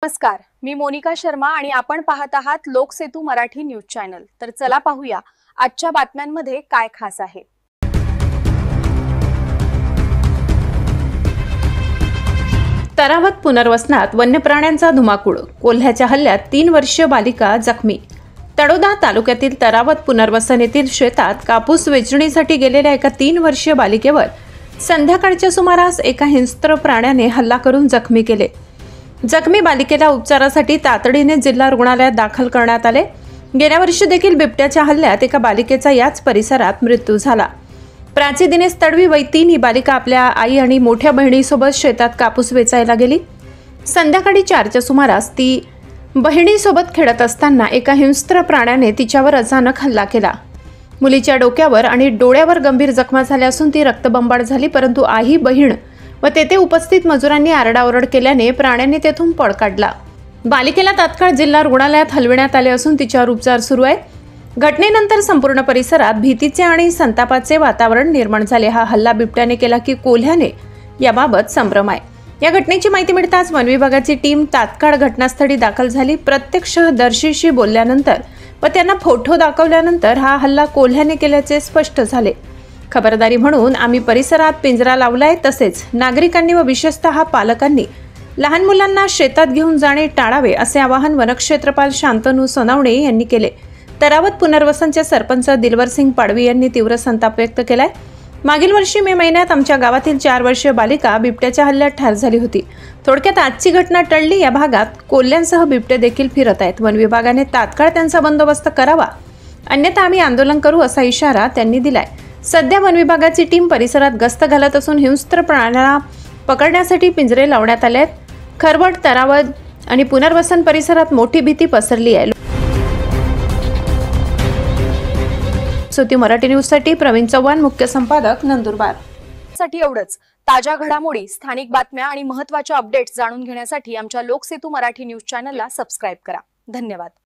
नमस्कार, मी मोनिका शर्मा आणि आपण पाहत आहात लोकसेतू मराठी न्यूज चॅनल। तर चला पाहूया आजच्या बातम्यांमध्ये काय खास आहे। तरावत पुनर्वसनात वन्य प्राण्यांचा धुमाकूळ, कोल्ह्याच्या हल्ल्यात 3 वर्षीय बालिका जखमी। तळोदा तालुक्यातील तरावत पुनर्वसन येथील शेतात कापूस वेचणीसाठी गेलेल्या एका 3 वर्षीय बालिकेवर संध्याकाळच्या सुमारास एका हिंस्त्र प्राण्याने हल्ला करून जखमी केले। जखमी बालिकेला उपचारासाठी तातडीने जिल्हा रुग्णालयात दाखल करण्यात आले। गेल्या वर्षी देखील बिबट्याच्या हल्ल्यात एका बालिकेचा याच परिसरात मृत्यू झाला। प्राची दिनेश तडवी वय 3 ही बालिका आपल्या आई आणि मोठ्या बहिणीसोबत शेतात कापूस वेचायला गेली। संध्याकाळी 4च्या सुमारास ती बहिणीसोबत खेळत असताना एका हिंस्त्र प्राण्याने तिच्यावर अचानक हल्ला केला। मुलीच्या डोक्यावर आणि डोळ्यावर गंभीर जखमा झाल्या असून ती रक्तबंबाळ झाली, परंतु आई, बहीण व तेथे उपस्थित मजुरांनी आरडाओरड केल्याने प्राण्याने तेथून पळ काढला। बालिकेला तात्काळ जिल्हा रुग्णालयात हलविण्यात आले असून तिच्यावर उपचार सुरू आहेत। घटनेनंतर संपूर्ण परिसरात भीतीचे आणि संतापाचे वातावरण निर्माण झाले। हा हल्ला बिबट्याने केला की कोल्ह्याने, याबाबत संभ्रम आहे। या घटनेची माहिती मिळताच वन विभागाची टीम तात्काळ घटनास्थळी दाखल झाली। प्रत्यक्षदर्शीशी बोलल्यानंतर व त्यांना फोटो दाखवल्यानंतर हा हल्ला कोल्ह्याने केल्याचे स्पष्ट झाले। खबरदारी म्हणून आम्ही परिसरात पिंजरा लावलाय, तसेच नागरिकांनी व विशेषतः पालकांनी लहान मुलांना शेतात घेऊन जाणे टाळावे असे आवाहन वनक्षेत्रपाल शांतनू सोनावणे यांनी केले। तरावत पुनर्वसनचे सरपंच दिलवरसिंग पाडवी यांनी तीव्र संताप व्यक्त केलाय। मागील वर्षी मे महिन्यात आमच्या गावातील 4 वर्षीय बालिका बिबट्याच्या हल्ल्यात ठार झाली होती। थोडक्यात आजची घटना टळली। या भागात कोल्ह्यांसह बिबटे देखील फिरत आहेत। वन विभागाने तात्काळ त्यांचा बंदोबस्त करावा, अन्यथा आम्ही आंदोलन करू असा इशारा त्यांनी दिलाय। सध्या वन विभागाची टीम परिसरात गस्त घालत असून हिंस्त्र प्राण्याला पकडण्यासाठी पिंजरे लावण्यात आले आहेत। खरवड, तरावत आणि पुनर्वसन परिसरात मोठी भीती पसरली आहे। लोकसेतू मराठी न्यूज साठी प्रवीण चव्हाण, मुख्य संपादक, नंदुरबार। साठी एवढंच। ताज्या घडामोडी, स्थानिक बातम्या आणि महत्त्वाच्या अपडेट्स जाणून घेण्यासाठी आमच्या लोकसेतू मराठी न्यूज चॅनलला सबस्क्राइब करा। धन्यवाद।